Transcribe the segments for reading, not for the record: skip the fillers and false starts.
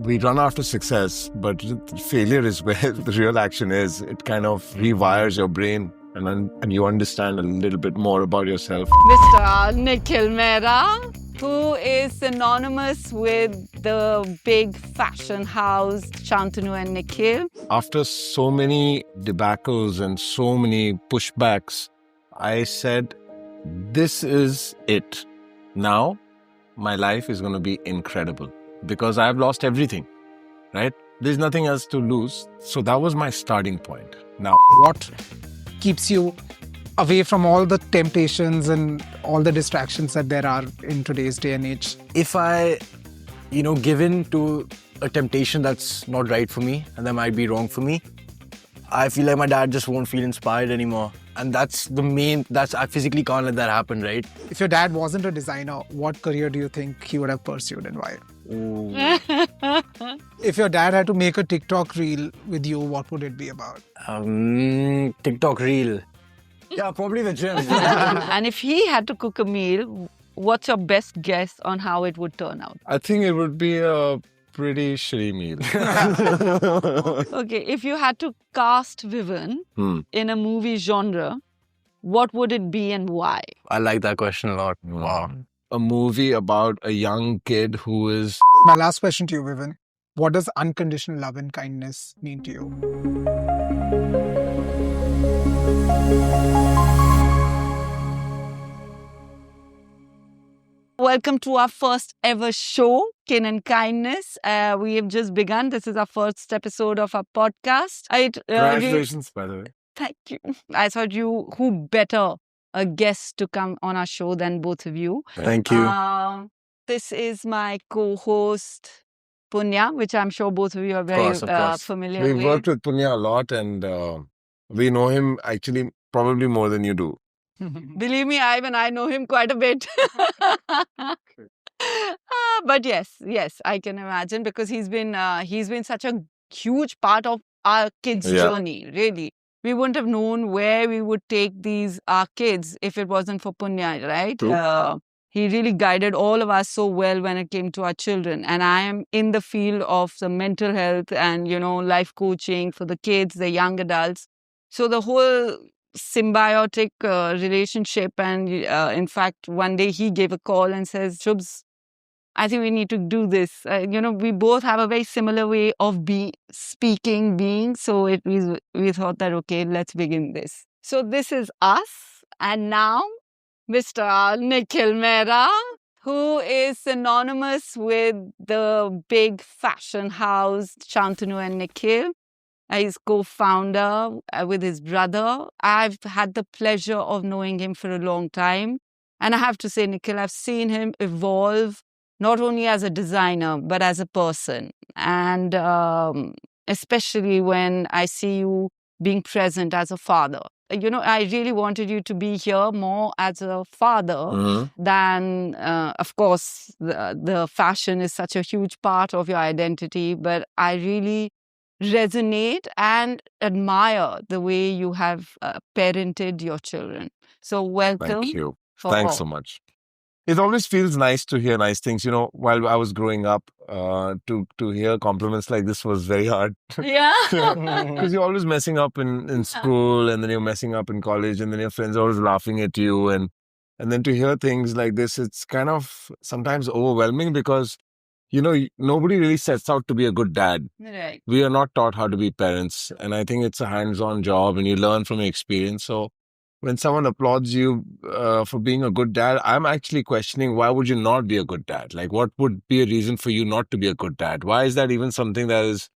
we run after success, but failure is where the real action is. It kind of rewires your brain and you understand a little bit more about yourself. Mr. Nikhil Mehra, who is synonymous with the big fashion house Shantanu and Nikhil. After so many debacles and so many pushbacks, I said, this is it. Now, my life is going to be incredible because I've lost everything, right? There's nothing else to lose. So that was my starting point. Now, What keeps you away from all the temptations and all the distractions that there are in today's day and age? If I, give in to a temptation that's not right for me and that might be wrong for me, I feel like my dad just won't feel inspired anymore. And I physically can't let that happen, right? If your dad wasn't a designer, what career do you think he would have pursued and why? If your dad had to make a TikTok reel with you, what would it be about? TikTok reel. Yeah, probably the gym. And if he had to cook a meal, what's your best guess on how it would turn out? I think it would be a pretty shitty meal. Okay, if you had to cast Vivian in a movie genre, what would it be and why? I like that question a lot. Wow. A movie about a young kid who is... My last question to you, Vivian. What does unconditional love and kindness mean to you? Welcome to our first ever show, Kin and Kindness. We have just begun. This is our first episode of our podcast. Congratulations, by the way. Thank you. I thought who better a guest to come on our show than both of you. Thank you. This is my co-host, Punya, which I'm sure both of you are very Of course. familiar We've with. worked with Punya a lot and we know him actually probably more than you do. Believe me, even I know him quite a bit. But yes, I can imagine because he's been such a huge part of our kids' journey, really. We wouldn't have known where we would take our kids if it wasn't for Punya, right? True. He really guided all of us so well when it came to our children. And I am in the field of the mental health and, life coaching for the kids, the young adults. So the whole symbiotic relationship. And in fact, one day he gave a call and says, Shubs, I think we need to do this. We both have a very similar way of being. So we thought that, okay, let's begin this. So this is us. And now, Mr. Nikhil Mehra, who is synonymous with the big fashion house, Shantanu and Nikhil. He's co-founder with his brother. I've had the pleasure of knowing him for a long time. And I have to say, Nikhil, I've seen him evolve not only as a designer, but as a person. And especially when I see you being present as a father. I really wanted you to be here more as a father than, of course, the fashion is such a huge part of your identity. But I really resonate and admire the way you have parented your children. So welcome. Thank you. Thanks so much. It always feels nice to hear nice things. While I was growing up, to hear compliments like this was very hard. Yeah. Because you're always messing up in school and then you're messing up in college and then your friends are always laughing at you. And then to hear things like this, it's kind of sometimes overwhelming because nobody really sets out to be a good dad. Right. We are not taught how to be parents. And I think it's a hands-on job and you learn from your experience. So when someone applauds you for being a good dad, I'm actually questioning, why would you not be a good dad? Like, what would be a reason for you not to be a good dad? Why is that even something that is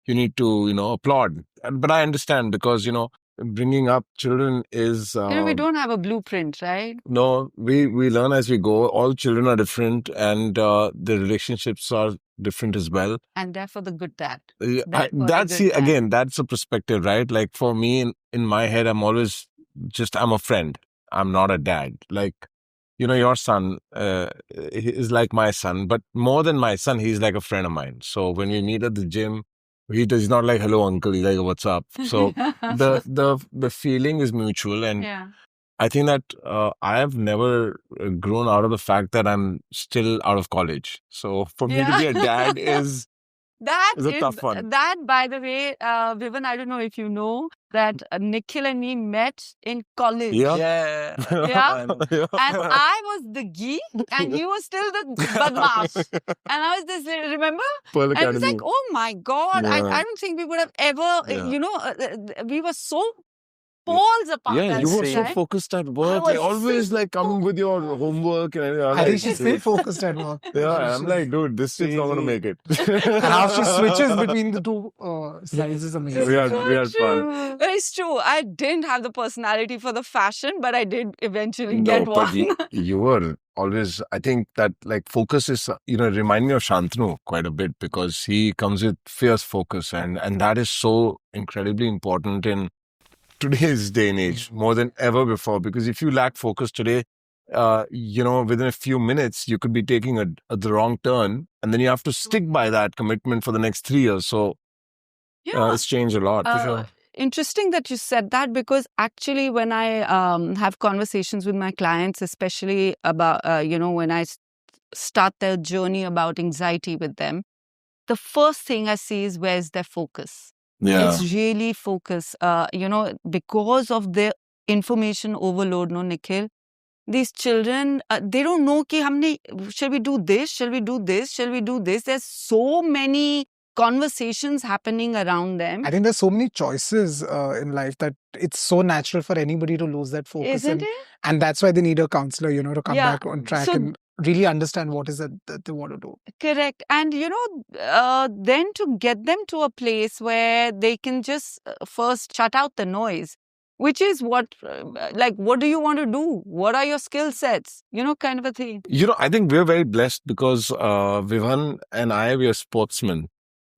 you need to, applaud? But I understand because, bringing up children is... we don't have a blueprint, right? No, we learn as we go. All children are different and the relationships are different as well. And therefore the good dad. Again, that's a perspective, right? Like for me, in my head, I'm a friend. I'm not a dad. Like, your son is like my son, but more than my son, he's like a friend of mine. So when we meet at the gym, he's not like, hello, uncle. He's like, what's up? So the feeling is mutual. And I think that I have never grown out of the fact that I'm still out of college. So for me to be a dad is That It's a is tough one. that, by the way, Vivan, I don't know if you know that Nikhil and me met in college. Yeah. Yeah. Yeah. Yeah. And I was the geek and he was still the badmash. And I was this, remember? Pearl And it was like, Academy. oh my God, Yeah. I don't think we would have ever, Yeah. we were so poles apart. Yeah, at you the were so time. focused at work. was Like, always so like coming with your homework and everything. I'm I think like, she's still focused at work. yeah, I'm like, dude, this is not gonna make it. And how she switches between the two sides is amazing. we had fun. But it's true. I didn't have the personality for the fashion, but I did eventually No, get but one. you were always, I think that like focus is, remind me of Shantanu quite a bit because he comes with fierce focus and that is so incredibly important in today's day and age more than ever before. Because if you lack focus today, within a few minutes, you could be taking the wrong turn and then you have to stick by that commitment for the next 3 years. So it's changed a lot for sure. Interesting that you said that because actually when I have conversations with my clients, especially about, when I start their journey about anxiety with them, the first thing I see is where's their focus. Yeah. It's really focus. Because of the information overload, no, Nikhil, these children, they don't know ki shall we do this? Shall we do this? Shall we do this? There's so many conversations happening around them. I think there's so many choices in life that it's so natural for anybody to lose that focus. Isn't it? And that's why they need a counselor, to come Yeah. back on track So- and really understand what is it that they want to do. Correct. And, then to get them to a place where they can just first shut out the noise, which is what do you want to do? What are your skill sets? Kind of a thing. I think we're very blessed because Vivan and I, we are sportsmen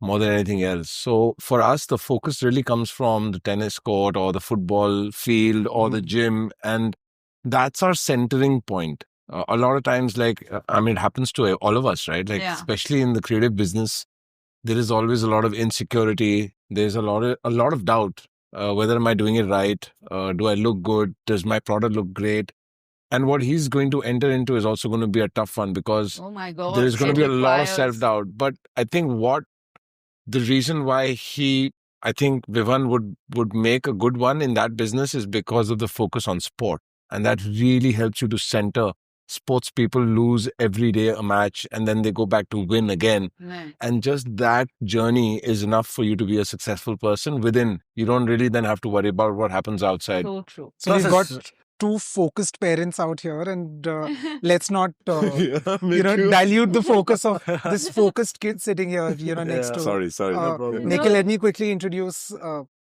more than anything else. So for us, the focus really comes from the tennis court or the football field or the gym. And that's our centering point. A lot of times, it happens to all of us, right? Like, Yeah. especially in the creative business, there is always a lot of insecurity. There's a lot of doubt. Whether am I doing it right? Do I look good? Does my product look great? And what he's going to enter into is also going to be a tough one because Oh my God. there is going to be a lot of requires- self-doubt. But I think the reason why I think Vivan would make a good one in that business is because of the focus on sport. And that really helps you to center. Sports people lose every day a match and then they go back to win again. Right. And just that journey is enough for you to be a successful person within. You don't really then have to worry about what happens outside. So true. So Plus we've got it's- two focused parents out here, and let's not, Me too. dilute the focus of this focused kid sitting here, next to. Sorry. Uh, problem. Nikhil, let me quickly introduce,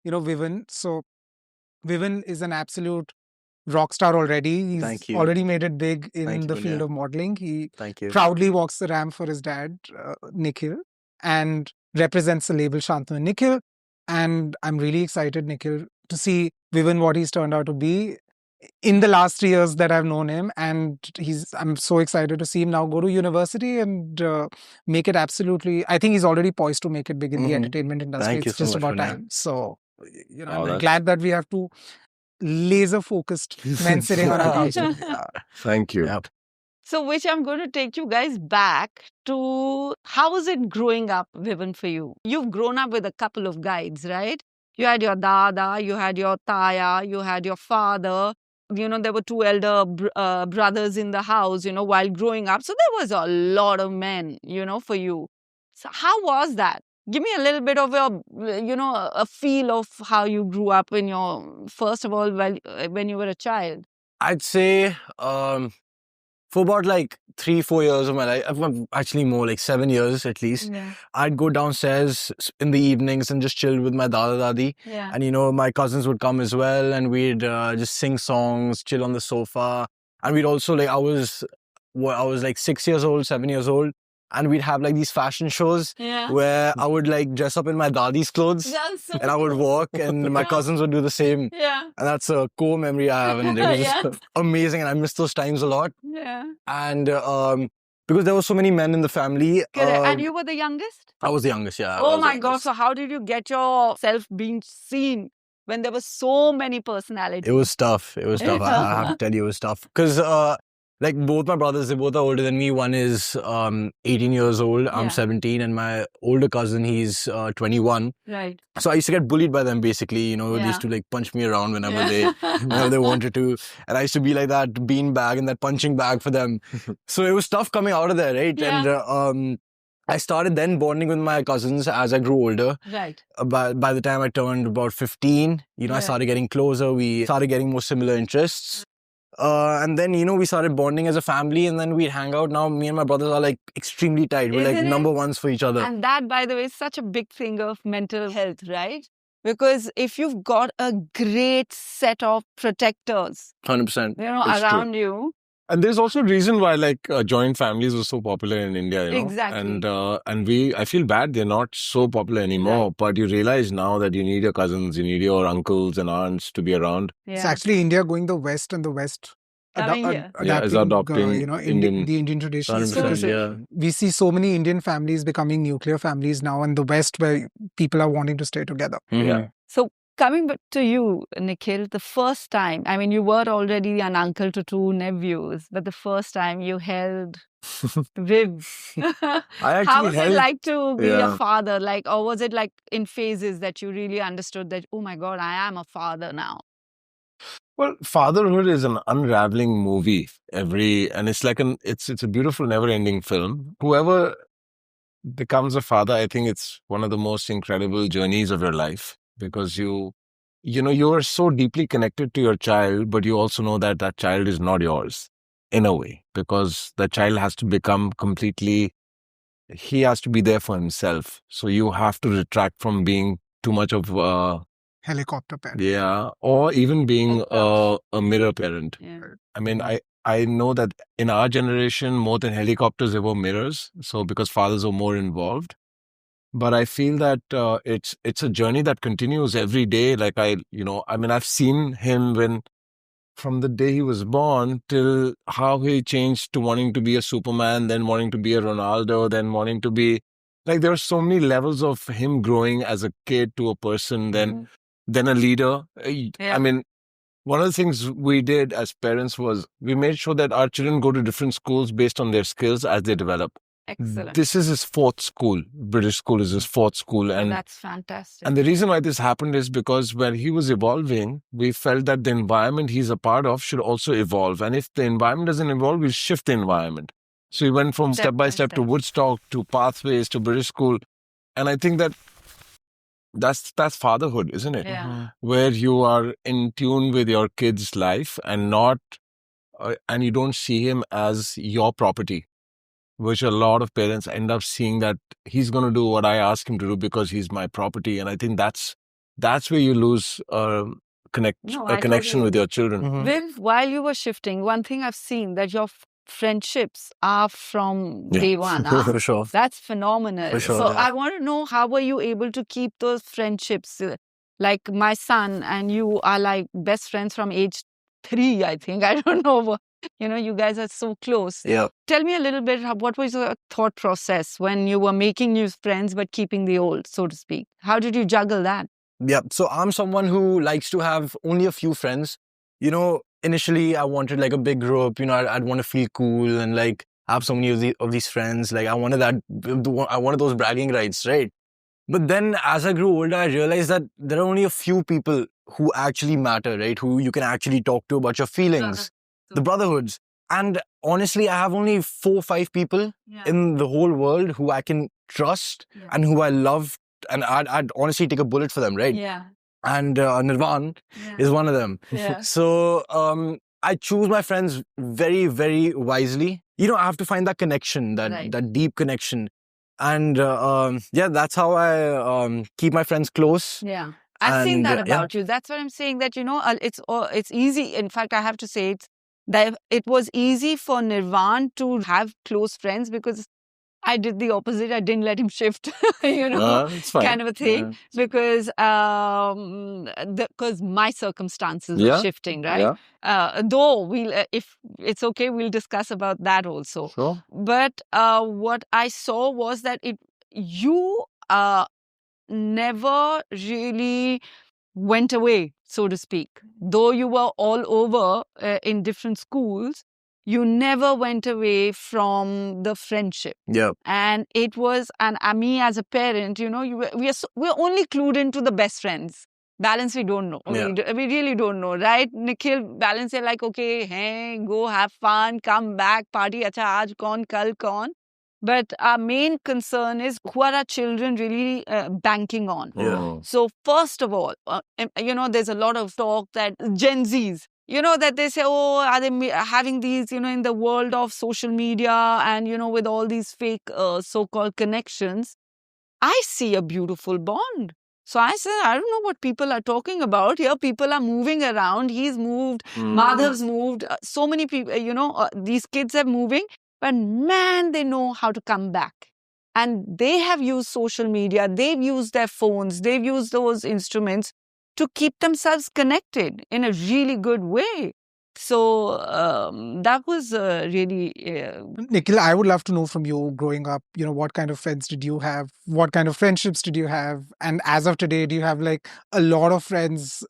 Vivan. So, Vivan is an absolute rock star already. He's Thank you. already made it big in Thank you, the field Punya. of modeling. He Thank you. proudly walks the ramp for his dad, Nikhil, and represents the label Shantanu and Nikhil. And I'm really excited, Nikhil, to see Vivan what he's turned out to be in the last 3 years that I've known him. And I'm so excited to see him now go to university and make it absolutely. I think he's already poised to make it big in the Mhm. entertainment industry. Thank you It's so just much, about Punya. time. So, Oh, I'm that's- glad that we have two laser focused men sitting on our couch. Yeah. Thank you. Yeah. So, which I'm going to take you guys back to how was it growing up, Vivan, for you? You've grown up with a couple of guides, right? You had your dada, you had your taya, you had your father. There were two elder brothers in the house, while growing up. So there was a lot of men, for you. So how was that? Give me a little bit of a feel of how you grew up first of all, when you were a child. I'd say for about 3-4 years of my life, actually more 7 years at least, Yeah. I'd go downstairs in the evenings and just chill with my dada dadi. Yeah. And my cousins would come as well, and we'd just sing songs, chill on the sofa. And we'd also I was 6 years old, 7 years old, and we'd have these fashion shows Yeah. where I would dress up in my dadi's clothes That's so and I would walk, and my cousins would do the same. Yeah. And that's a core memory I have, and it was Yeah. just amazing, and I miss those times a lot. Yeah. And because there were so many men in the family, Correct. And you were the youngest? I was the youngest, yeah. I Oh was the my God. youngest. So how did you get yourself being seen when there were so many personalities? It was tough. It was tough. I have to tell you, it was tough. Because like both my brothers, they both are older than me. One is 18 years old. I'm Yeah. 17, and my older cousin, he's 21. Right. So I used to get bullied by them basically. You know, they Yeah. used to like punch me around whenever Yeah. whenever they wanted to, and I used to be like that bean bag and that punching bag for them. So it was tough coming out of there, right? Yeah. And I started then bonding with my cousins as I grew older. Right. By the time I turned about 15, you know, I Right. started getting closer. We started getting more similar interests. And then, you know, we started bonding as a family, and then we'd hang out. Now, me and my brothers are like extremely tight. We're like Isn't it? number ones for each other. And that, by the way, is such a big thing of mental health, right? Because if you've got a great set of protectors, 100%. you know, It's true. around you, And there's also a reason why like joint families were so popular in India, you know. Exactly. And I feel bad they're not so popular anymore. Right. But you realize now that you need your cousins, you need your uncles and aunts to be around. It's yeah, actually India going the West, and the West Coming here. Yeah, is adopting you know, Indian- the Indian traditions. 100%, Because yeah. we see so many Indian families becoming nuclear families now in the West, where people are wanting to stay together. Yeah. So coming back to you, Nikhil, the first time, I mean, you were already an uncle to two nephews, but the first time you held Viv, I how actually was it held. like to be a Yeah. father? Like, or was it like in phases that you really understood that, oh my God, I am a father now? Well, fatherhood is an unraveling movie and it's like it's a beautiful never-ending film. Whoever becomes a father, I think it's one of the most incredible journeys of your life, because you know, you're so deeply connected to your child, but you also know that that child is not yours in a way, because the child has to become completely, he has to be there for himself. So you have to retract from being too much of Helicopter parent. yeah, or even being Oh, a mirror parent. Yeah. I mean, I know that in our generation, more than helicopters, there were mirrors. So because fathers are more involved, but I feel that it's a journey that continues every day. Like I mean, I've seen him from the day he was born till how he changed to wanting to be a Superman, then wanting to be a Ronaldo, then wanting to be like there are so many levels of him growing as a kid to a person, Mhm. then a leader. Yeah. I mean, one of the things we did as parents was we made sure that our children go to different schools based on their skills as they develop. Excellent. This is his fourth school. British school is his fourth school. Oh, And that's fantastic. the reason why this happened is because when he was evolving, we felt that the environment he's a part of should also evolve. And if the environment doesn't evolve, we'll shift the environment. So we went from step by step to Woodstock, to Pathways, to British school. And I think that's fatherhood, isn't it? Yeah. Where you are in tune with your kid's life and not, and you don't see him as your property, which a lot of parents end up seeing that he's going to do what I ask him to do because he's my property. And I think that's where you lose No, a I connection totally with your children. Mhm. Viv, while you were shifting, one thing I've seen that your friendships are from Yeah. day one. Huh? For sure. That's phenomenal. For sure, So yeah. I want to know, how were you able to keep those friendships? Like my son and you are like best friends from age 3, I think. I don't know. You know, you guys are so close. Yeah. Tell me a little bit, what was your thought process when you were making new friends but keeping the old, so to speak? How did you juggle that? Yeah. So I'm someone who likes to have only a few friends. You know, initially I wanted like a big group. You know, I'd want to feel cool and like have so many of these friends. Like I wanted those bragging rights, right? But then as I grew older, I realized that there are only a few people who actually matter, right? Who you can actually talk to about your feelings, the brotherhoods. And honestly, I have only 4 or 5 people in the whole world who I can trust and who I love. And I'd honestly take a bullet for them, right? Yeah. And Nirvan is one of them. Yeah. So I choose my friends very, very wisely. You know, I have to find that connection, Right. that deep connection. And yeah, that's how I keep my friends close. Yeah. I've seen And, that yeah. about you. That's what I'm saying, that, you know, it's easy. In fact, I have to say that it was easy for Nirvan to have close friends because I did the opposite. I didn't let him shift, you know, It's fine. kind of a thing, because my circumstances were Yeah. shifting, right? Though if it's okay, we'll discuss about that also. Sure. But what I saw was that you never really went away, so to speak. Though you were all over in different schools, you never went away from the friendship. Yeah. And it was, and me as a parent, we're only clued into the best friends. Balance, we don't know. Yeah. We really don't know, right? Nikhil, balance, you're like, okay, hey, go have fun, come back, party, acha, aaj kaun, kal kaun. But our main concern is who are our children really banking on. Yeah. So first of all, there's a lot of talk that Gen Zs, that they say, oh, are they having these, in the world of social media and, with all these fake so-called connections. I see a beautiful bond. So I said, I don't know what people are talking about. Here, people are moving around. He's moved. Madhav's moved. So many people, these kids are moving. But man, they know how to come back. And they have used social media. They've used their phones. They've used those instruments to keep themselves connected in a really good way. So that was really... Nikhil, I would love to know from you growing up, what kind of friends did you have? What kind of friendships did you have? And as of today, do you have like a lot of friends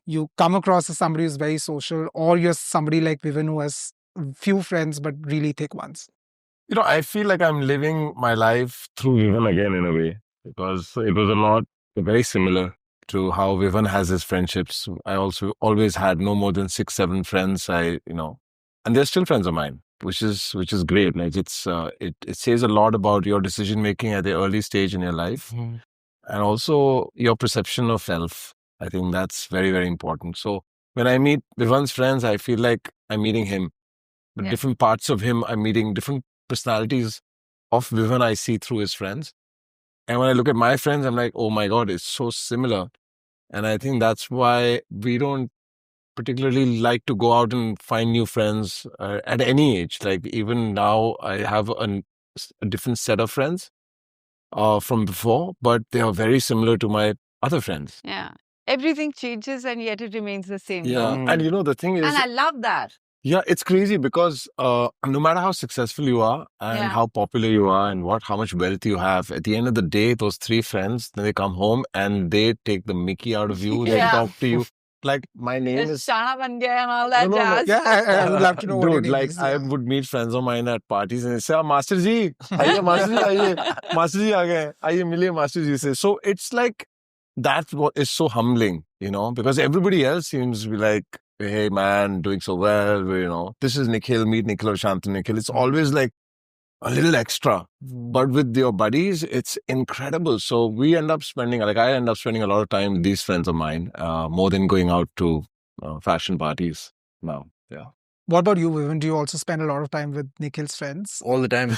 you come across as somebody who's very social, or you're somebody like Vivin who has few friends but really thick ones? I feel like I'm living my life through Vivan again in a way, because it was very similar to how Vivan has his friendships. I also always had no more than 6-7 friends. And they're still friends of mine, which is great. Like it says a lot about your decision making at the early stage in your life, and also your perception of self. I think that's very, very important. So when I meet Vivan's friends, I feel like I'm meeting him. But different parts of him, I'm meeting different personalities of Vivan I see through his friends. And when I look at my friends, I'm like, oh my God, it's so similar. And I think that's why we don't particularly like to go out and find new friends at any age. Like even now, I have a different set of friends from before, but they are very similar to my other friends. Yeah. Everything changes and yet it remains the same. Yeah. And the thing is... And I love that. Yeah, it's crazy because no matter how successful you are and how popular you are and how much wealth you have, at the end of the day, those 3 friends, then they come home and they take the mickey out of you. They talk to you. Like, my name is... Shana ban gaya and all that No. jazz. Yeah, I would love to know what your Dude, name is. I would meet friends of mine at parties and they say, Master Ji, aiye, Master Ji, aiye. Master Ji aa gaye. Aiye, miliye Master Ji se. So it's like, that's what is so humbling, because everybody else seems to be like, hey man, doing so well, this is Nikhil, meet Nikhil or Shantanu Nikhil. It's always like a little extra. But with your buddies, it's incredible. So I end up spending a lot of time with these friends of mine, more than going out to fashion parties now. Yeah. What about you, Vivin? Do you also spend a lot of time with Nikhil's friends? All the time.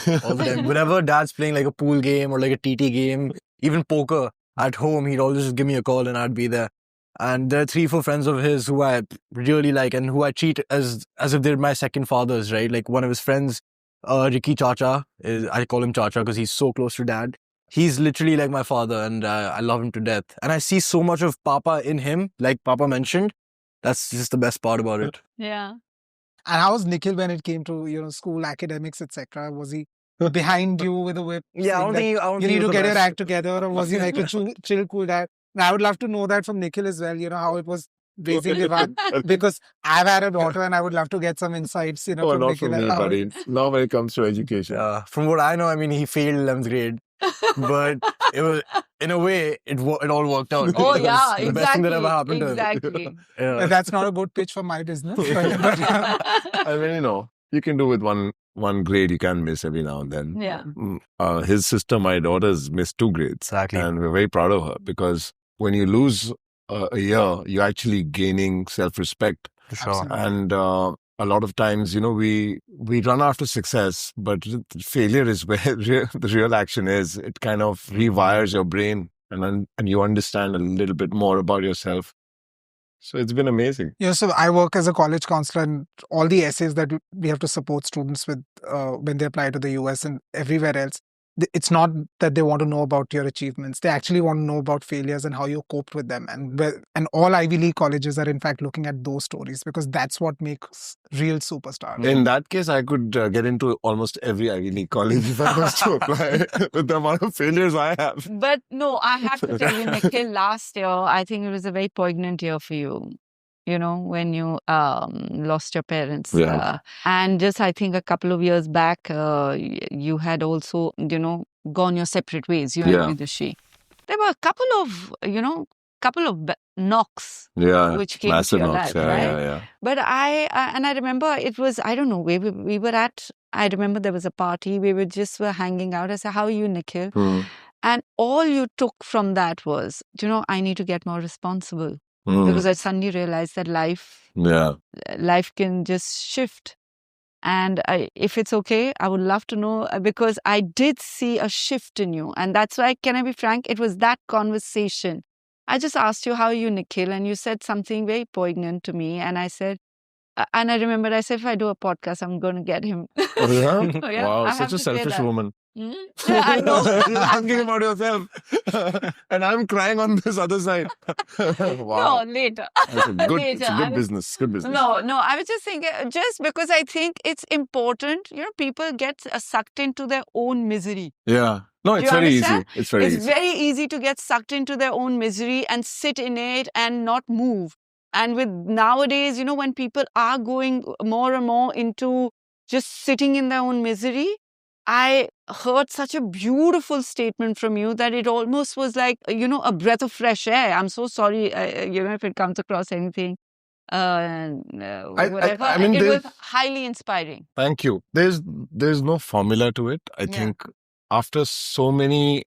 Whenever dad's playing like a pool game or like a TT game, even poker at home, he'd always just give me a call and I'd be there. And there are 3-4 friends of his who I really like and who I treat as if they're my second fathers, right? Like one of his friends, Ricky Chacha, I call him Chacha because he's so close to dad. He's literally like my father and I love him to death. And I see so much of Papa in him, like Papa mentioned. That's just the best part about it. Yeah. And how was Nikhil when it came to, school, academics, etc.? Was he behind you with a whip? Yeah, I don't think you need to get your act together, or was he like a chill, cool dad? And I would love to know that from Nikhil as well, how it was raising Vivan, because I've had a daughter and I would love to get some insights, from not Nikhil. from me, buddy. Not when it comes to education. From what I know, I mean, he failed 11th grade, but it was, in a way, it all worked out. Oh, yeah, the best thing that ever happened to him. Exactly. Yeah. That's not a good pitch for my business. I mean, you can do with one grade, you can miss every now and then. Yeah. His sister, my daughter's missed 2 grades. Exactly. And we're very proud of her because when you lose a year, you're actually gaining self-respect. Sure. And a lot of times, we run after success, but failure is where the real action is. It kind of rewires your brain and you understand a little bit more about yourself. So it's been amazing. So I work as a college counselor, and all the essays that we have to support students with when they apply to the US and everywhere else, it's not that they want to know about your achievements. They actually want to know about failures and how you coped with them. And all Ivy League colleges are in fact looking at those stories because that's what makes real superstars. In that case, I could get into almost every Ivy League college if I was to apply with the amount of failures I have. But no, I have to tell you, Nikhil, last year, I think it was a very poignant year for you. when you lost your parents. Yeah. And just, I think a couple of years back, you had also, gone your separate ways, you Yeah. and Vidushi. There were a couple of knocks Yeah. which came Massive to your knocks. life, Yeah, right? yeah. But I remember it was, I don't know, we were at, I remember there was a party, we were hanging out. I said, how are you, Nikhil? And all you took from that was, I need to get more responsible. Because I suddenly realized that life can just shift. And if it's okay, I would love to know, because I did see a shift in you. And that's why, can I be frank, it was that conversation. I just asked you, how are you, Nikhil? And you said something very poignant to me. And I said, and I remembered, I said, if I do a podcast, I'm going to get him. Oh, yeah? Oh, yeah, Wow, I such have a to say selfish that. woman. Yeah, I know. You're thinking about yourself. And I'm crying on this other side. Wow. No, later. It's a good, it's Later. a good business. Good business. No, I was just thinking, just because I think it's important, people get sucked into their own misery. Yeah. No, Do it's you very easy. understand? It's very It's easy. very easy to get sucked into their own misery and sit in it and not move. And with nowadays, when people are going more and more into just sitting in their own misery, I heard such a beautiful statement from you that it almost was like, a breath of fresh air. I'm so sorry, if it comes across anything, whatever. I mean, it was there's- highly inspiring. Thank you. There's no formula to it. I Yeah. think after so many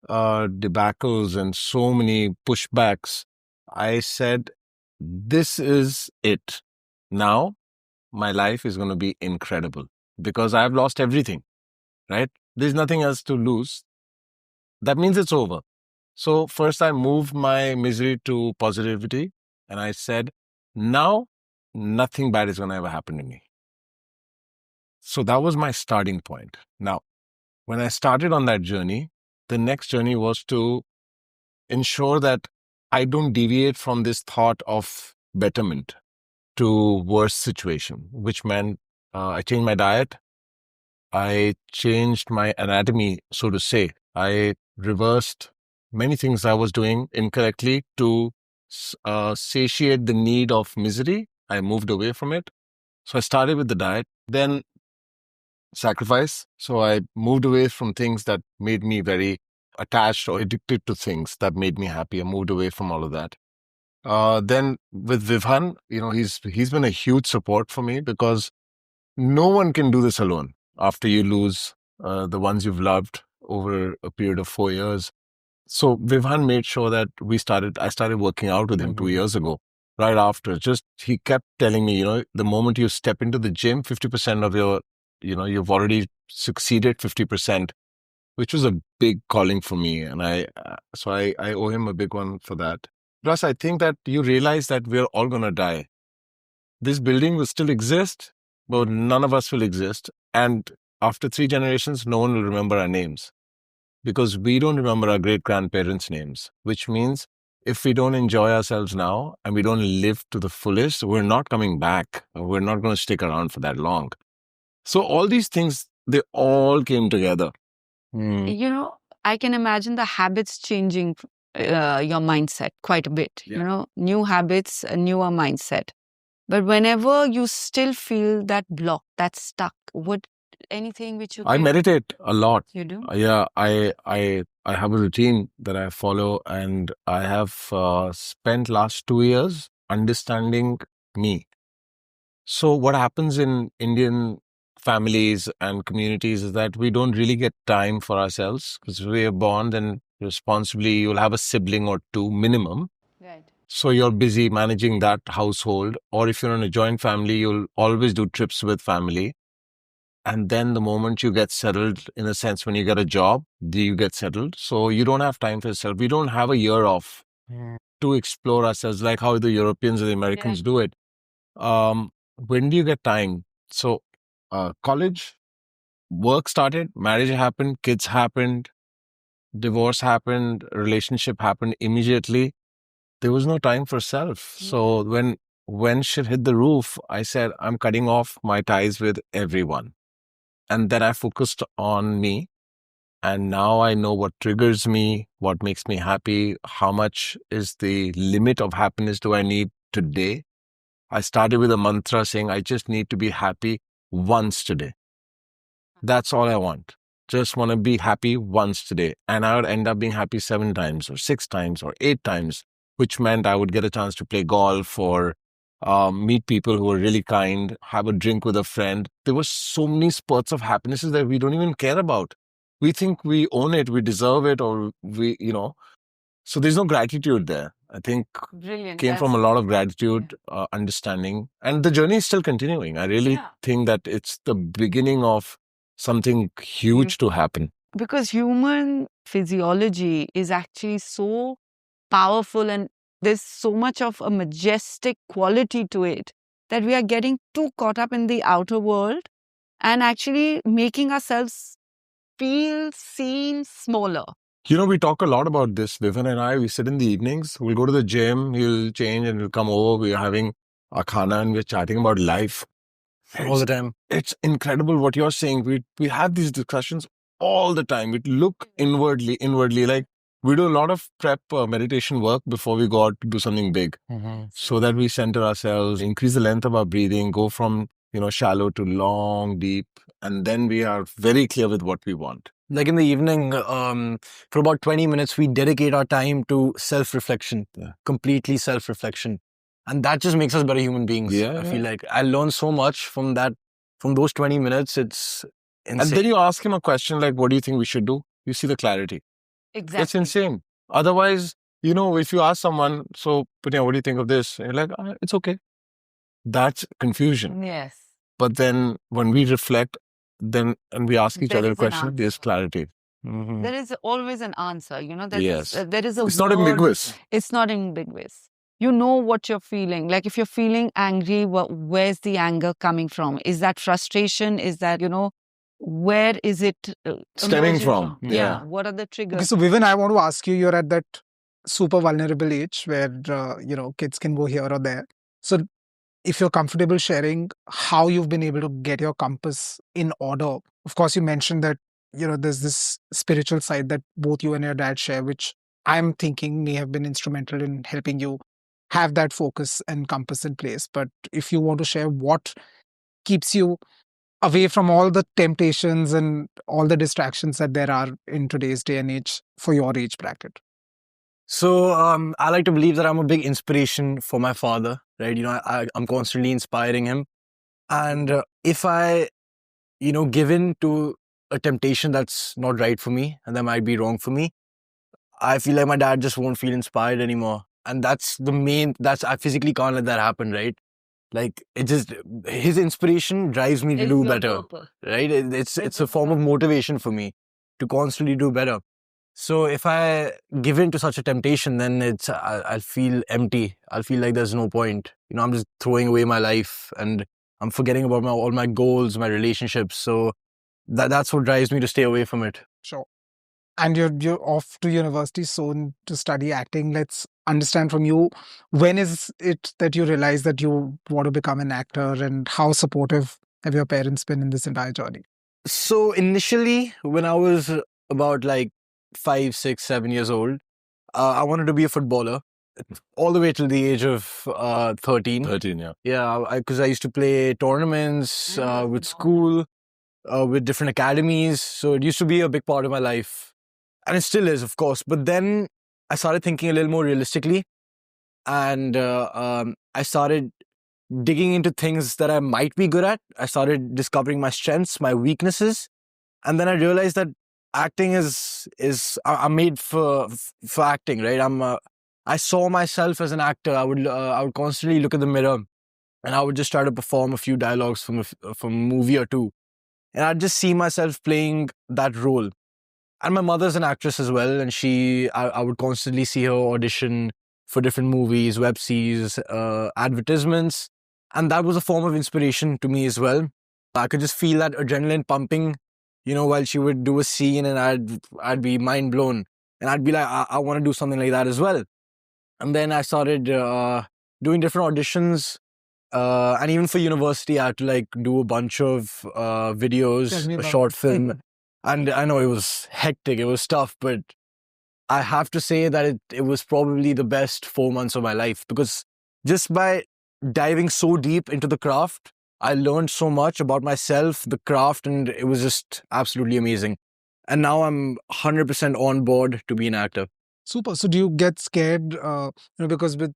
debacles and so many pushbacks, I said, this is it. Now my life is going to be incredible because I've lost everything, right? There's nothing else to lose. That means it's over. So first I moved my misery to positivity and I said, now nothing bad is going to ever happen to me. So that was my starting point. Now, when I started on that journey, the next journey was to ensure that I don't deviate from this thought of betterment to worse situation, which meant I changed my diet. I changed my anatomy, so to say. I reversed many things I was doing incorrectly to satiate the need of misery. I moved away from it. So I started with the diet, then sacrifice. So I moved away from things that made me very attached or addicted to things that made me happy. I moved away from all of that. Then with Vivhan, he's been a huge support for me because no one can do this alone after you lose the ones you've loved over a period of 4 years. So Vivhan made sure that I started working out with him 2 years ago. Right after, he kept telling me, the moment you step into the gym, 50% of your, you've already succeeded 50%, which was a big calling for me. And I owe him a big one for that. Plus, I think that you realize that we're all going to die. This building will still exist, but none of us will exist. And after 3 generations, no one will remember our names because we don't remember our great-grandparents' names, which means if we don't enjoy ourselves now and we don't live to the fullest, we're not coming back. We're not going to stick around for that long. So all these things, they all came together. I can imagine the habits changing your mindset quite a bit. Yeah. New habits, a newer mindset. But whenever you still feel that block, that stuck, anything which you I can- meditate a lot. You do? Yeah, I have a routine that I follow, and I have spent last 2 years understanding me. So what happens in Indian families and communities is that we don't really get time for ourselves because we are born and responsibly you'll have a sibling or 2 minimum. Right. So you're busy managing that household, or if you're in a joint family, you'll always do trips with family. And then the moment you get settled, in a sense, when you get a job, you get settled. So you don't have time for yourself. We don't have a year off to explore ourselves like how the Europeans or the Americans do it. When do you get time? So college, work started, marriage happened, kids happened, divorce happened, relationship happened immediately. There was no time for self. So when shit hit the roof, I said, I'm cutting off my ties with everyone. And then I focused on me. And now I know what triggers me, what makes me happy, how much is the limit of happiness do I need today. I started with a mantra saying, I just need to be happy once today. That's all I want. Just want to be happy once today. And I would end up being happy 7 times or 6 times or 8 times, which meant I would get a chance to play golf or meet people who were really kind, have a drink with a friend. There were so many spurts of happinesses that we don't even care about. We think we own it, we deserve it, or so there's no gratitude there. I think Brilliant. came from a lot of gratitude, understanding, and the journey is still continuing. I really think that it's the beginning of something huge to happen. Because human physiology is actually so powerful and there's so much of a majestic quality to it that we are getting too caught up in the outer world and actually making ourselves feel seen smaller. We talk a lot about this, Vivian and I. We sit in the evenings, we'll go to the gym, he'll change and we'll come over. We're having our khana and we're chatting about life. All the time. It's incredible what you're saying. We have these discussions all the time. We look inwardly, like we do a lot of prep meditation work before we go out to do something big, so that we center ourselves, increase the length of our breathing, go from, shallow to long, deep, and then we are very clear with what we want. Like in the evening, for about 20 minutes, we dedicate our time to self-reflection, completely self-reflection. And that just makes us better human beings. I feel like I learned so much from those 20 minutes. It's insane. And then you ask him a question like, what do you think we should do? You see the clarity. Exactly. It's insane. Otherwise, if you ask someone, so, Punya, what do you think of this? And you're like, it's okay. That's confusion. Yes. But then when we reflect, and we ask each There other a is an question, there's answer. clarity. There is always an answer. There Yes. is a It's not word. ambiguous. It's not ambiguous. You know what you're feeling. Like if you're feeling angry, where's the anger coming from? Is that frustration? Is that, where is it Stemming emerging from? Yeah. What are the triggers? Okay, so Vivian, I want to ask you, you're at that super vulnerable age where, kids can go here or there. So if you're comfortable sharing how you've been able to get your compass in order. Of course, you mentioned that, there's this spiritual side that both you and your dad share, which I'm thinking may have been instrumental in helping you have that focus and compass in place. But if you want to share what keeps you away from all the temptations and all the distractions that there are in today's day and age for your age bracket. So I like to believe that I'm a big inspiration for my father, right? I'm constantly inspiring him. And if I, give in to a temptation that's not right for me and that might be wrong for me, I feel like my dad just won't feel inspired anymore. And I physically can't let that happen, right? Like his inspiration drives me to do better, right? It's a form of motivation for me to constantly do better. So if I give in to such a temptation, then I'll feel empty. I'll feel like there's no point. I'm just throwing away my life and I'm forgetting about all my goals, my relationships. So that's what drives me to stay away from it. Sure. And you're off to university soon to study acting. Let's understand from you, when is it that you realize that you want to become an actor, and how supportive have your parents been in this entire journey? So initially, when I was about like 5, 6, 7 years old, I wanted to be a footballer all the way till the age of 13. 13, yeah. Yeah, because I used to play tournaments with school, with different academies. So it used to be a big part of my life. And it still is, of course. But then I started thinking a little more realistically. And I started digging into things that I might be good at. I started discovering my strengths, my weaknesses. And then I realized that acting I'm made for acting, right? I saw myself as an actor. I would constantly look at the mirror and I would just try to perform a few dialogues from a movie or two. And I'd just see myself playing that role. And my mother's an actress as well, and I would constantly see her audition for different movies, web series, advertisements, and that was a form of inspiration to me as well. I could just feel that adrenaline pumping, while she would do a scene, and I'd be mind blown, and I'd be like, I want to do something like that as well. And then I started doing different auditions, and even for university, I had to do a bunch of videos, a short film. And I know it was hectic, it was tough, but I have to say that it was probably the best 4 months of my life, because just by diving so deep into the craft, I learned so much about myself, the craft, and it was just absolutely amazing. And now I'm 100% on board to be an actor. Super. So do you get scared, because with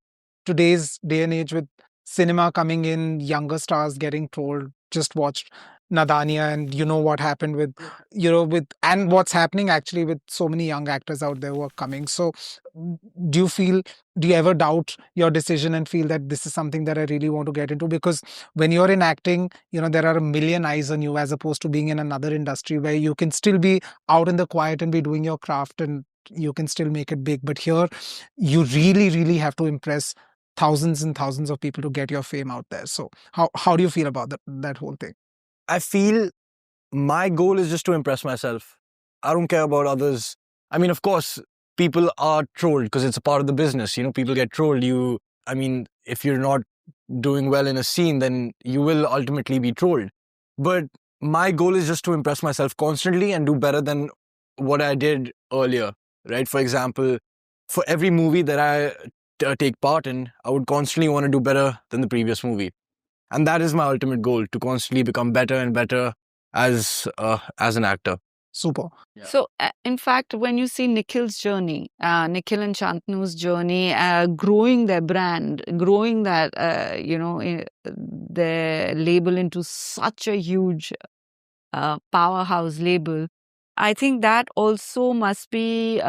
today's day and age, with cinema coming in, younger stars getting told, just watched Nadania, and you know what happened with, and what's happening actually with so many young actors out there who are coming. So do you ever doubt your decision and feel that this is something that I really want to get into? Because when you're in acting, there are a million eyes on you, as opposed to being in another industry where you can still be out in the quiet and be doing your craft, and you can still make it big. But here, you really, really have to impress thousands and thousands of people to get your fame out there. So how do you feel about that whole thing? I feel my goal is just to impress myself. I don't care about others. I mean, of course, people are trolled because it's a part of the business. People get trolled. If you're not doing well in a scene, then you will ultimately be trolled. But my goal is just to impress myself constantly and do better than what I did earlier, right? For example, for every movie that I take part in, I would constantly want to do better than the previous movie. And that is my ultimate goal, to constantly become better and better as an actor. Super. Yeah. So, in fact, when you see Nikhil's journey, Nikhil and Shantanu's journey, growing their brand, growing that, their label into such a huge powerhouse label, I think that also must be,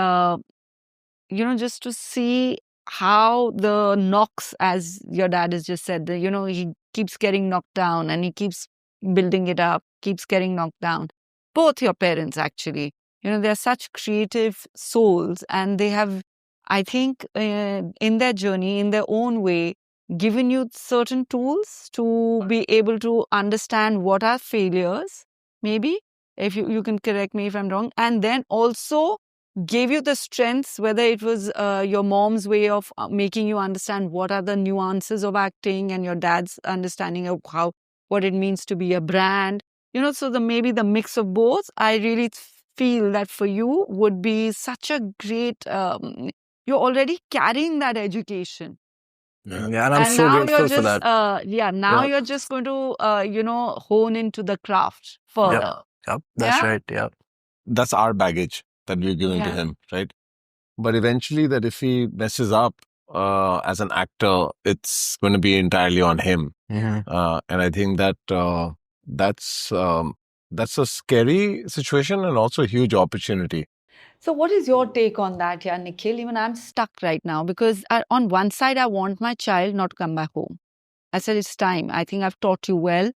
just to see how the knocks, as your dad has just said, he keeps getting knocked down and he keeps building it up, keeps getting knocked down. Both your parents, actually, they're such creative souls, and they have, I think, in their journey, in their own way, given you certain tools to be able to understand what are failures, maybe, if you can correct me if I'm wrong, and then also gave you the strengths, whether it was your mom's way of making you understand what are the nuances of acting, and your dad's understanding of what it means to be a brand. So maybe the mix of both, I really feel that for you would be such a great, you're already carrying that education. Yeah, and I'm so grateful for that. Now you're just going to, hone into the craft further. Yep, that's Yeah? right. Yeah. That's our baggage that we're giving to Yeah. him, right? But eventually, that if he messes up as an actor, it's going to be entirely on him. Mhm. And I think that that's a scary situation and also a huge opportunity. So what is your take on that, yeah, Nikhil? Even I'm stuck right now because on one side, I want my child not to come back home. I said, it's time. I think I've taught you well.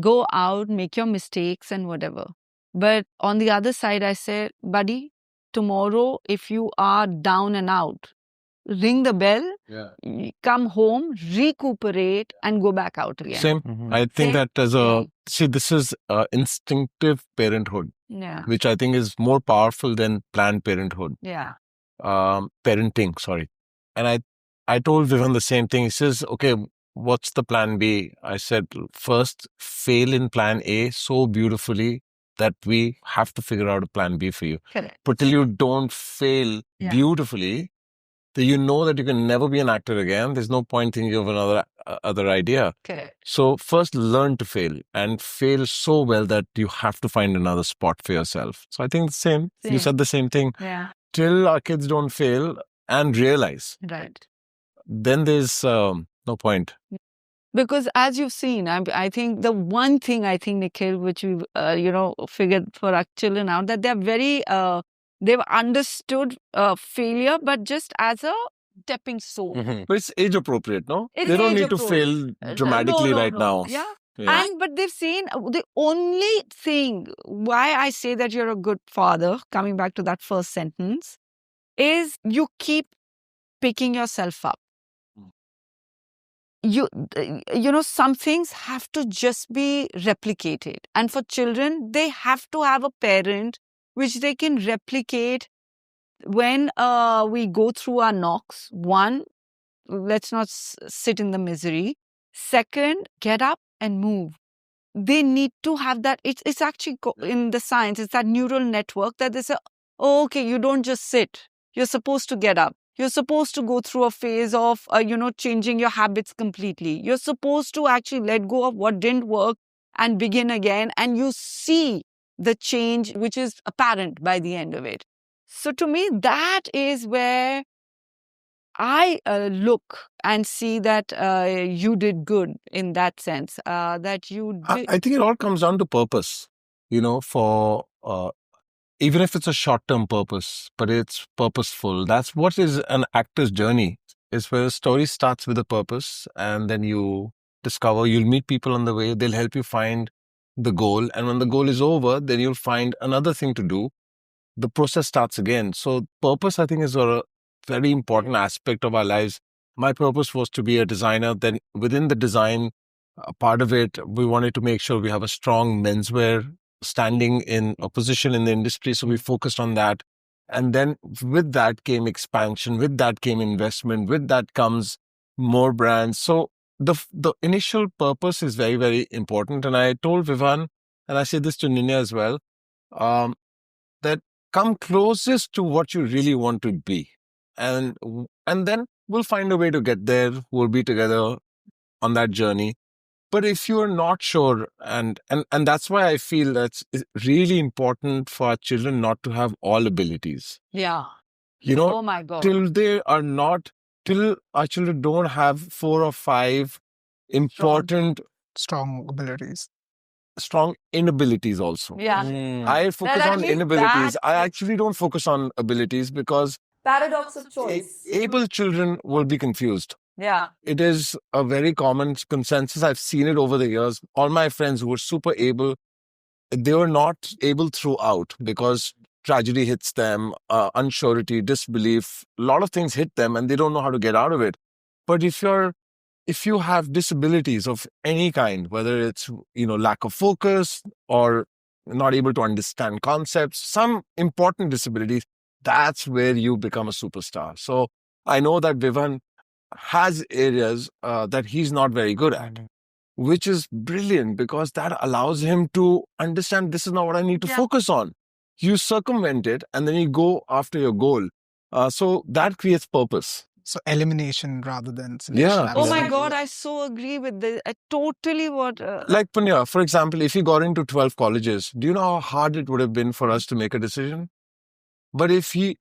Go out, make your mistakes and whatever. But on the other side, I said, buddy, tomorrow, if you are down and out, ring the bell, come home, recuperate, and go back out again. Same. Mhm. I think Same. that this is instinctive parenthood, Yeah. which I think is more powerful than planned parenthood. Yeah. Parenting, sorry. And I told Vivan the same thing. He says, okay, what's the plan B? I said, first, fail in plan A so beautifully that we have to figure out a plan B for you. Correct. But till you don't fail Yeah. beautifully, then you know that you can never be an actor again. There's no point thinking of another other idea. Correct. So first learn to fail, and fail so well that you have to find another spot for yourself. So I think the same. You Same. said the same thing. Yeah. Till our kids don't fail and realize, Right. then there's no point. Because as you've seen, I think the one thing I think, Nikhil, which we've, figured for our children out, that they're very, they've understood failure, but just as a stepping stone. Mhm. But it's age appropriate, no? It's They don't age need to appropriate. fail dramatically No, right no. now. Yeah. Yeah. But they've seen the only thing why I say that you're a good father, coming back to that first sentence, is you keep picking yourself up. Some things have to just be replicated. And for children, they have to have a parent which they can replicate when we go through our knocks. One, let's not sit in the misery. Second, get up and move. They need to have that. It's actually in the science, it's that neural network that they say, oh, okay, you don't just sit. You're supposed to get up. You're supposed to go through a phase of, changing your habits completely. You're supposed to actually let go of what didn't work and begin again. And you see the change, which is apparent by the end of it. So to me, that is where I look and see that you did good in that sense, that you did. I think it all comes down to purpose, for even if it's a short-term purpose, but it's purposeful. That's what is an actor's journey, is where a story starts with a purpose and then you'll meet people on the way, they'll help you find the goal. And when the goal is over, then you'll find another thing to do. The process starts again. So purpose, I think, is a very important aspect of our lives. My purpose was to be a designer. Then within the design part of it, we wanted to make sure we have a strong menswear standing in a position in the industry. So we focused on that. And then with that came expansion, with that came investment, with that comes more brands. So the initial purpose is very, very important. And I told Vivan, and I say this to Ninya as well, that come closest to what you really want to be. And then we'll find a way to get there. We'll be together on that journey. But if you're not sure, and that's why I feel that's really important for our children not to have all abilities. Yeah. Oh my God. Till our children don't have 4 or 5 important, Strong abilities. strong inabilities also. Yeah. I focus That on actually- inabilities. that- I actually don't focus on abilities because Paradox of choice. able children will be confused. Yeah. It is a very common consensus. I've seen it over the years. All my friends who were super able, they were not able throughout because tragedy hits them, unsurety, disbelief, a lot of things hit them and they don't know how to get out of it. But if you have disabilities of any kind, whether it's, lack of focus or not able to understand concepts, some important disabilities, that's where you become a superstar. So I know that Vivan has areas that he's not very good at, which is brilliant because that allows him to understand this is not what I need to focus on. You circumvent it and then you go after your goal. So that creates purpose. So elimination rather than selection. Yeah. Oh my Absolutely. God, I so agree with this. I totally what. Like Punya, for example, if he got into 12 colleges, do you know how hard it would have been for us to make a decision? But if he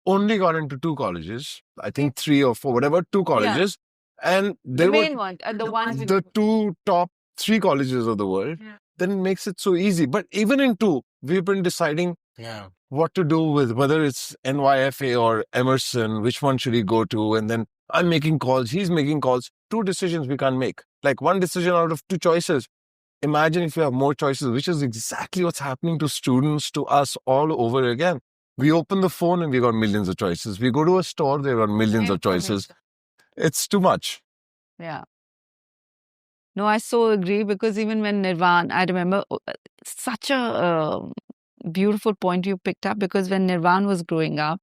only got into 2 colleges, I think 3 or 4, whatever, 2 colleges, and The they main were one, the ones with the 2 top 3 colleges of the world, then it makes it so easy. But even in 2, we've been deciding what to do with whether it's NYFA or Emerson, which one should he go to? And then I'm making calls, he's making calls. 2 decisions we can't make. Like 1 decision out of 2 choices. Imagine if you have more choices, which is exactly what's happening to students, to us all over again. We open the phone and we got millions of choices. We go to a store, there are millions of choices. It's too much. Yeah. No, I so agree because even when Nirvan, I remember such a beautiful point you picked up because when Nirvan was growing up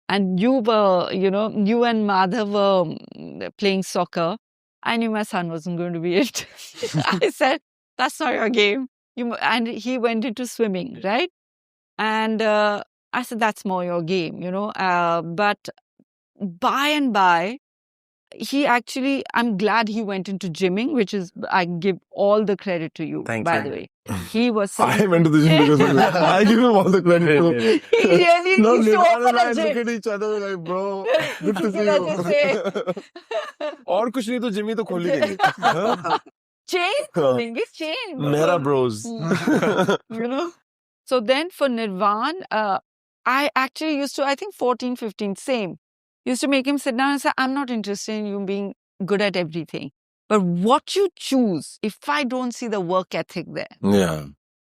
and you were, you and Madhav were playing soccer, I knew my son wasn't going to be it. I said, that's not your game. And he went into swimming, right? And I said, that's more your game, but by and by, he actually, I'm glad he went into gymming, which is, I give all the credit to you, Thank by you. the way. He was I went to the gym because of that. I give him all the credit too. He really No, needs to Nirvan open and I a look gym. at each other like, bro, good to see Can I just say? you. और कुछ नहीं तो gym ही तो खोल ही देंगे. हाँ? Chain, हाँ. Bingus chain. Mera bros. So then for Nirvan, I actually used to, I think 14, 15, same. Used to make him sit down and say, I'm not interested in you being good at everything. But what you choose, if I don't see the work ethic there, Yeah.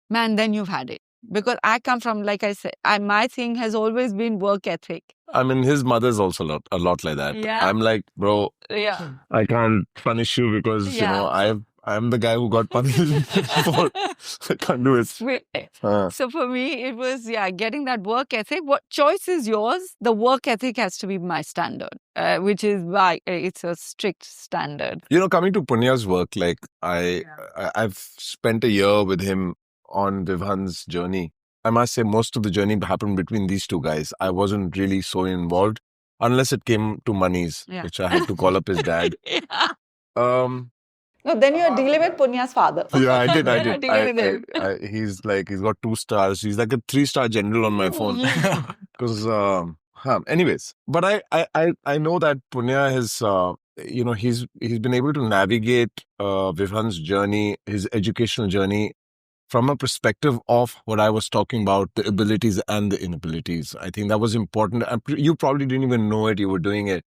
man, then you've had it. Because I come from, like I said, my thing has always been work ethic. I mean, his mother's also a lot like that. Yeah. I'm like, bro, Yeah. I can't punish you because, Yeah. I'm the guy who got punished before. I can't do it. Sweet. Uh, So for me, it was, getting that work ethic. What choice is yours? The work ethic has to be my standard, which is why it's a strict standard. coming to Punya's work, like I've spent a year with him on Vivan's journey. I must say most of the journey happened between these 2 guys. I wasn't really so involved. unless it came to monies, Yeah. which I had to call up his dad. Yeah. Um, No, then you're dealing with Punya's father. yeah, I did. You're dealing with him. He's got 2 stars. He's like a 3-star general on my phone. Because, anyways, but I know that Punya has, he's been able to navigate Vivhan's journey, his educational journey, from a perspective of what I was talking about, the abilities and the inabilities. I think that was important. You probably didn't even know it, you were doing it.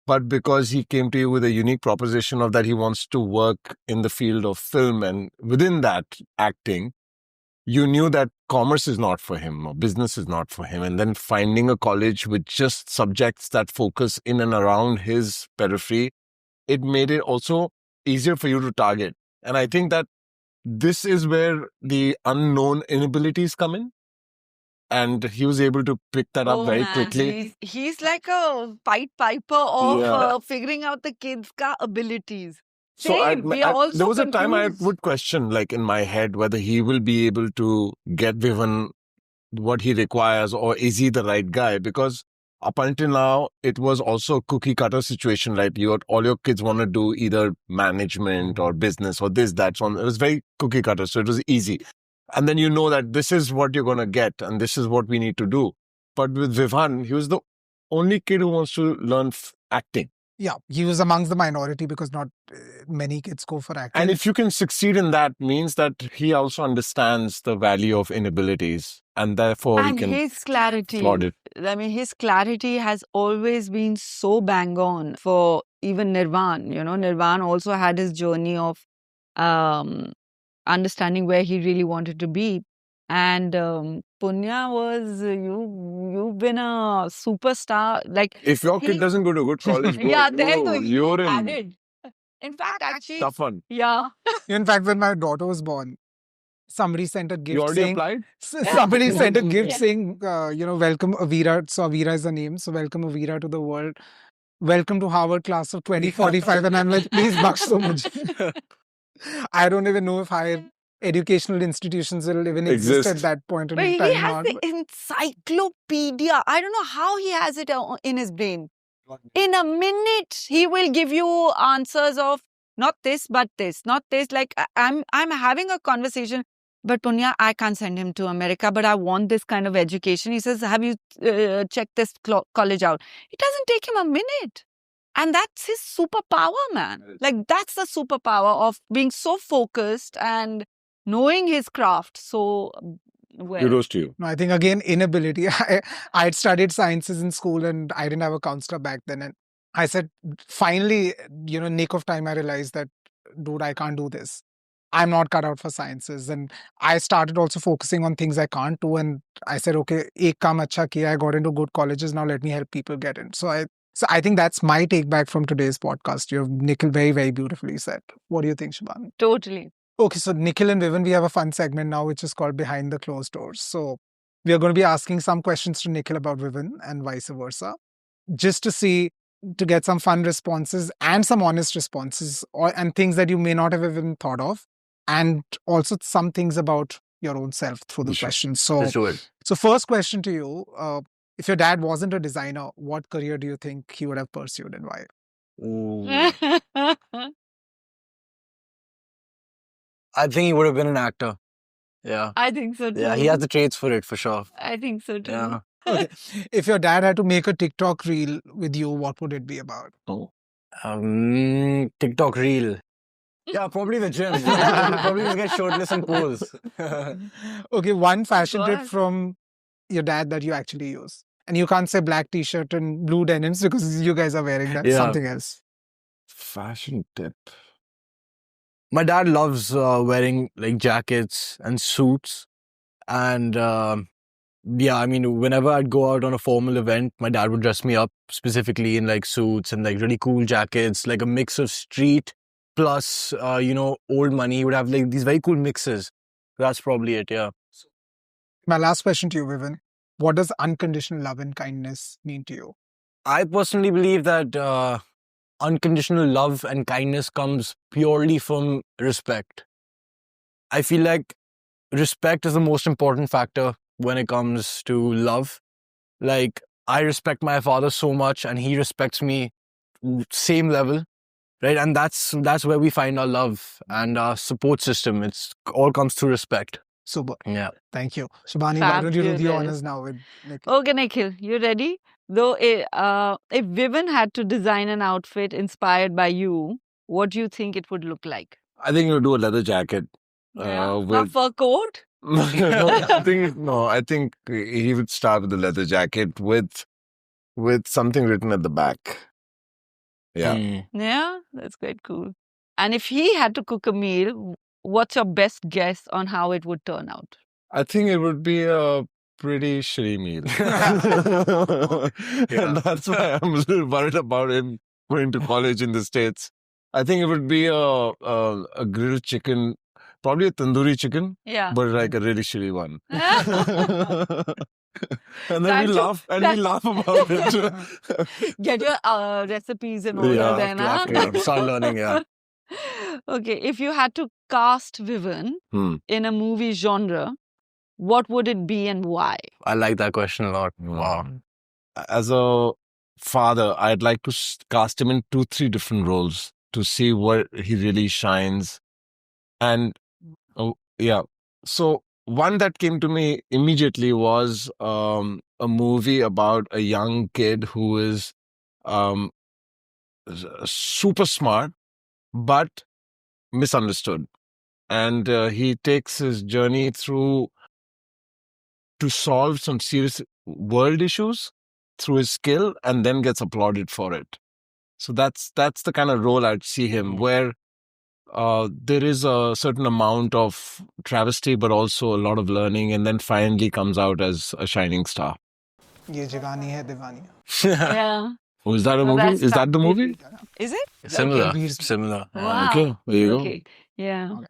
But because he came to you with a unique proposition of that he wants to work in the field of film, and within that, acting, you knew that commerce is not for him or business is not for him. And then finding a college with just subjects that focus in and around his periphery, it made it also easier for you to target. And I think that this is where the unknown inabilities come in. And he was able to pick that up very quickly. He's like a Pied Piper of figuring out the kids' abilities. So We are also there was a time I confused. would question, like in my head, whether he will be able to get Vivan what he requires, or is he the right guy? Because up until now, it was also a cookie cutter situation, right? All your kids want to do either management or business or this, that, so on. It was very cookie cutter, so it was easy. And then you know that this is what you're going to get and this is what we need to do. But with Vivan, he was the only kid who wants to learn acting. Yeah, he was amongst the minority because not many kids go for acting. And if you can succeed in that, means that he also understands the value of inabilities, and therefore he can his clarity. applaud it. I mean, his clarity has always been so bang on for even Nirvan. Nirvan also had his journey of understanding where he really wanted to be. And Punya was, you've been a superstar. Like, if your kid doesn't go to a good college, you're in added. In fact, actually, tough one. Yeah. In fact, when my daughter was born, somebody sent a gift You already saying, applied? somebody sent a gift Yeah. saying, welcome Avira. So Avira is the name. So welcome Avira to the world. Welcome to Harvard class of 2045. And I'm like, please, baksh so much. I don't even know if higher educational institutions will even exist at that point in But he time. has the encyclopedia. I don't know how he has it in his brain. In a minute, he will give you answers of not this, but this, not this. Like I'm having a conversation, but Punya, I can't send him to America, but I want this kind of education. He says, have you checked this college out? It doesn't take him a minute. And that's his superpower, man. Like that's the superpower of being so focused and knowing his craft so well. Kudos to you. No, I think again, inability. I had studied sciences in school and I didn't have a counselor back then. And I said, finally, nick of time, I realized that, dude, I can't do this. I'm not cut out for sciences. And I started also focusing on things I can't do. And I said, okay, ek kaam acha kiya. I got into good colleges. Now let me help people get in. So I think that's my take back from today's podcast. You have Nikhil very, very beautifully said. What do you think, Shubhanu? Totally. Okay, so Nikhil and Vivan, we have a fun segment now, which is called Behind the Closed Doors. So we are going to be asking some questions to Nikhil about Vivan and vice versa, just to get some fun responses and some honest responses, and things that you may not have even thought of, and also some things about your own self through the questions. So, Let's do it. So first question to you, if your dad wasn't a designer, what career do you think he would have pursued and why? I think he would have been an actor. Yeah. I think so too. Yeah, he has the traits for it, for sure. I think so too. Yeah. Okay. If your dad had to make a TikTok reel with you, what would it be about? TikTok reel. Yeah, probably the gym. Probably just get shirtless and pose. Okay, one fashion tip What? from your dad that you actually use. And you can't say black t-shirt and blue denims because you guys are wearing that. Yeah. Something else. Fashion tip. My dad loves wearing like jackets and suits. And yeah, I mean, whenever I'd go out on a formal event, my dad would dress me up specifically in like suits and like really cool jackets, like a mix of street plus, old money. He would have like these very cool mixes. That's probably it, yeah. My last question to you, Vivan. What does unconditional love and kindness mean to you? I personally believe that unconditional love and kindness comes purely from respect. I feel like respect is the most important factor when it comes to love. Like, I respect my father so much and he respects me same level, right? And that's where we find our love and our support system. It's all comes through respect. Super. Yeah. Thank you. Shabani, why don't you do the Fabulous. honors now with Nikhil? Okay, Nikhil, you ready? Though, if Vivian had to design an outfit inspired by you, what do you think it would look like? I think you'll do a leather jacket. Not With fur coat? I think he would start with the leather jacket with something written at the back. Yeah. Mm. Yeah, that's quite cool. And if he had to cook a meal, what's your best guess on how it would turn out? I think it would be a pretty shitty meal. And that's why I'm a little worried about him going to college in the States. I think it would be a grilled chicken, probably a tandoori chicken, Yeah. but like a really shitty one. And then Time we to- laugh about it. Get your recipes in order Yeah, then, huh? Yeah, start learning, yeah. Okay, if you had to cast Vivian Hmm. in a movie genre, what would it be and why? I like that question a lot. Hmm. Wow. As a father, I'd like to cast him in 2-3 different roles to see where he really shines. And so one that came to me immediately was a movie about a young kid who is super smart but misunderstood, and he takes his journey through to solve some serious world issues through his skill and then gets applauded for it. So that's the kind of role I'd see him, where there is a certain amount of travesty but also a lot of learning, and then finally comes out as a shining star. Ye Jagani Hai Divani. Yeah. Oh, is that a So movie? that's Is that the movie? Is it? Similar. Okay. Similar. Wow. Okay, there you go. Okay. Yeah. Okay.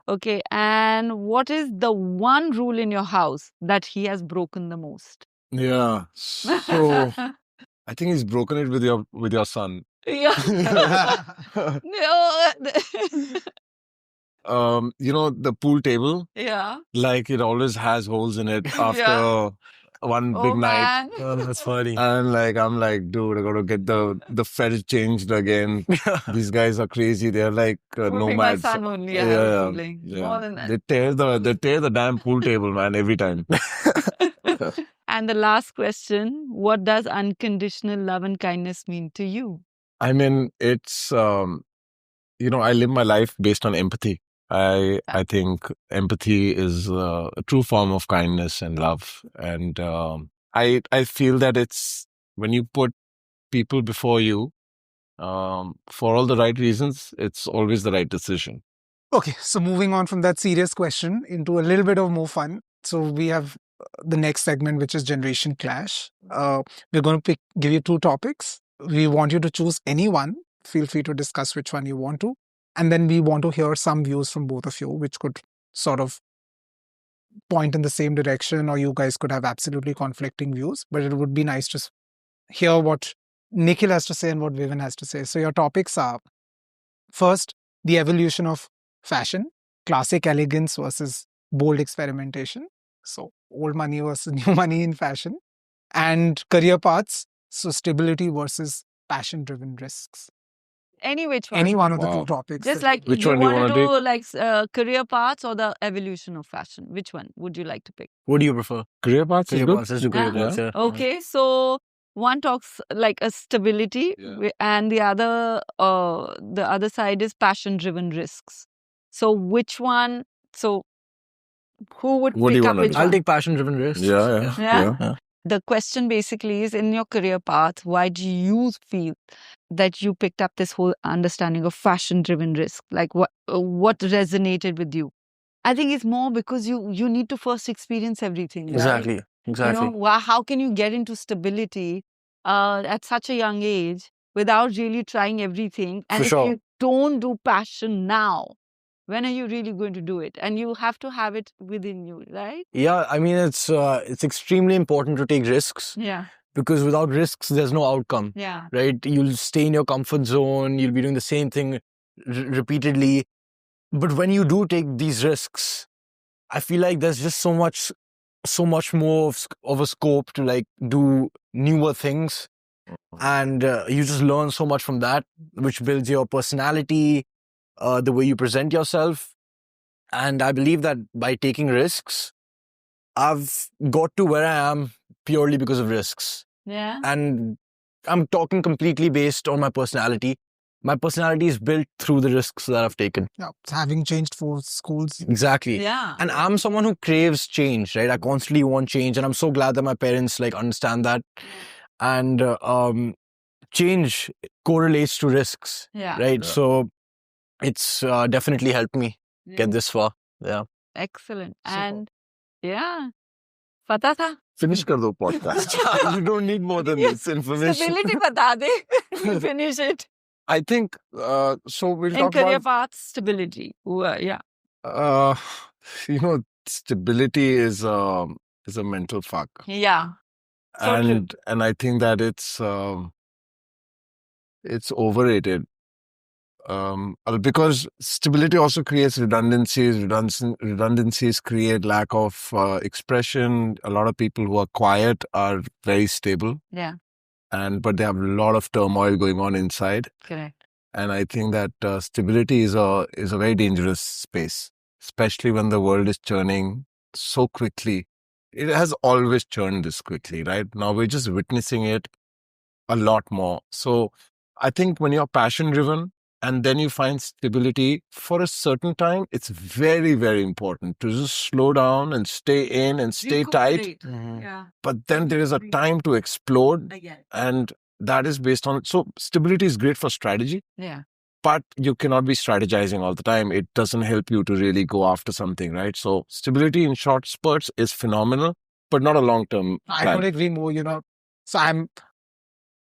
Okay. And what is the one rule in your house that he has broken the most? Yeah. So I think he's broken it with your son. Yeah. No. The pool table, Yeah. like it always has holes in it after Yeah. one Oh, big night. man. Oh, that's funny. And I'm like, dude, I gotta get the fence changed again. These guys are crazy. They're like Would be my nomads. son only. I have a feeling. yeah. More than that. They tear the damn pool table, man, every time. And the last question, what does unconditional love and kindness mean to you? I mean, it's I live my life based on empathy. I think empathy is a true form of kindness and love, and I feel that it's when you put people before you for all the right reasons, it's always the right decision. Okay, so moving on from that serious question into a little bit of more fun. So we have the next segment, which is Generation Clash. We're going to give you 2 topics. We want you to choose any one. Feel free to discuss which one you want to. And then we want to hear some views from both of you, which could sort of point in the same direction, or you guys could have absolutely conflicting views. But it would be nice to hear what Nikhil has to say and what Vivian has to say. So your topics are, first, the evolution of fashion, classic elegance versus bold experimentation. So old money versus new money in fashion, and career paths. So stability versus passion-driven risks. Any which one. Any one of the Wow. 2 topics. Just that- like Which you one do you want to wanna do like career paths or the evolution of fashion? Which one would you like to pick? What do you prefer? Career paths is Career good. paths. Let's do career Yeah. paths, yeah. Okay, so one talks like a stability, Yeah. and the other side is passion-driven risks. So which one? So who would What do pick you up wanna which do? I'll one? take passion-driven risks. Yeah. The question basically is, in your career path, why do you feel that you picked up this whole understanding of fashion-driven risk? Like what resonated with you? I think it's more because you need to first experience everything. Right? Exactly. Exactly. How can you get into stability at such a young age without really trying everything? And For if sure. you don't do passion now, when are you really going to do it? And you have to have it within you, right? Yeah, I mean, it's extremely important to take risks, Yeah. because without risks, there's no outcome, Yeah. right? You'll stay in your comfort zone. You'll be doing the same thing repeatedly. But when you do take these risks, I feel like there's just so much so much more of a scope to like do newer things. And you just learn so much from that, which builds your personality, the way you present yourself. And I believe that by taking risks, I've got to where I am purely because of risks. Yeah. And I'm talking completely based on my personality. My personality is built through the risks that I've taken. Yeah, having changed 4 schools. Exactly. Yeah. And I'm someone who craves change, right? I constantly want change. And I'm so glad that my parents like understand that. And change correlates to risks, Yeah. right? Yeah. So it's definitely helped me get this far. Yeah. Excellent. Super. And yeah. Pata tha? Finish kar do podcast. You don't need more than this information. Stability bata de. Finish it. I think, so we'll In talk career about, path, stability. Yeah. you know, stability is a mental fuck. Yeah. So true. And I think that it's overrated. Because stability also creates redundancies. Redundancies create lack of expression. A lot of people who are quiet are very stable, Yeah. but they have a lot of turmoil going on inside. Correct. And I think that stability is a very dangerous space, especially when the world is churning so quickly. It has always churned this quickly, right? Now we're just witnessing it a lot more. So I think when you're passion driven and then you find stability for a certain time, it's very, very important to just slow down and stay in and stay tight. Yeah. But then there is a time to explode, Again. and that is based on. So stability is great for strategy, Yeah. but you cannot be strategizing all the time. It doesn't help you to really go after something, right? So stability in short spurts is phenomenal, but not a long-term I plan. don't agree more, So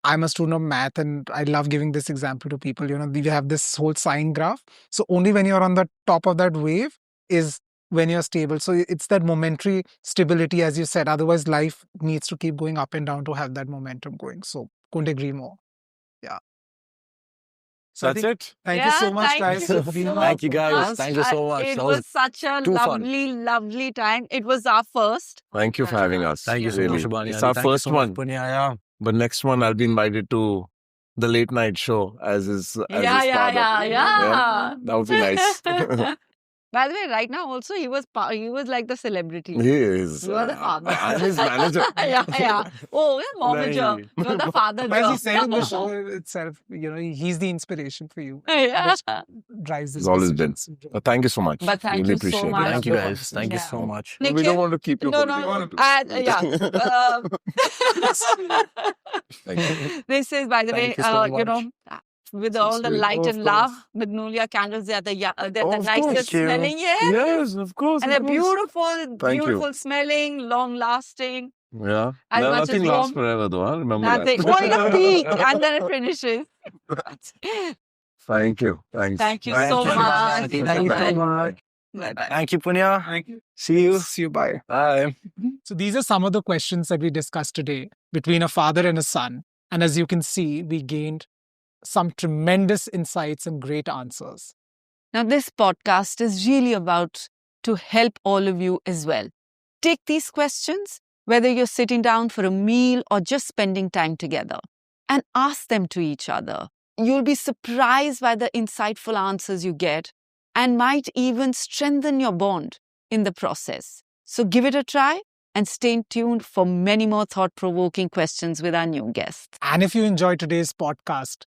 I'm a student of math and I love giving this example to people. We have this whole sine graph. So only when you're on the top of that wave is when you're stable. So it's that momentary stability, as you said. Otherwise, life needs to keep going up and down to have that momentum going. So couldn't agree more. Yeah. So I That's think- it. Thank you so much, thank guys. you for being so on. Thank you, guys. much. Thank you so much. It That was was such a too fun. lovely, lovely time. It was our first. Thank you for having us. Thank you so really. much, Shubhani. It's our Thank you first so much, one. Punya. Yeah. But next one, I'll be invited to the late night show as his father. Yeah. That would be nice. By the way, right now also he was like the celebrity. He is. You are the father. I'm his manager. yeah. Oh, yeah, momager. Nahi. You're the father. As he said in the show itself, he's the inspiration for you. Yeah. Drives this. He's always been. decision. But thank you so much. But thank really you so appreciate much. it. Thank you, guys. Thank you Yeah. so much. We Nikhil- don't want to keep you No, holding. yeah. Thank you. This is, by the way, Thank you so much. with So all the sweet. light Oh, and of love, Magnolia candles, they're the Of nicest course. smelling, yeah. Yes, of course. And of they're course. beautiful, Thank you. beautiful smelling, long lasting. Yeah. As No, much nothing as lasts warm- forever though, huh? Remember Nothing. that. Only the peak, and then it finishes. Thank you. Thanks. Thank you Thank so you. much. Thank you so much. Bye-bye. Thank you, Punya. Thank you. See you. See you. Bye. Bye. So these are some of the questions that we discussed today between a father and a son. And as you can see, we gained some tremendous insights and great answers. Now, this podcast is really about to help all of you as well. Take these questions, whether you're sitting down for a meal or just spending time together, and ask them to each other. You'll be surprised by the insightful answers you get and might even strengthen your bond in the process. So give it a try and stay tuned for many more thought-provoking questions with our new guests. And if you enjoyed today's podcast,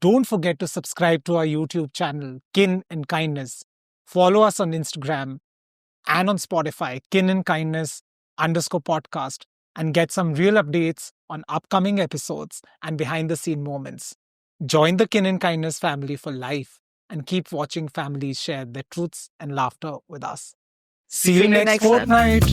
don't forget to subscribe to our YouTube channel, Kin and Kindness. Follow us on Instagram and on Spotify, Kin and Kindness _podcast, and get some real updates on upcoming episodes and behind the scene moments. Join the Kin and Kindness family for life and keep watching families share their truths and laughter with us. See you next fortnight.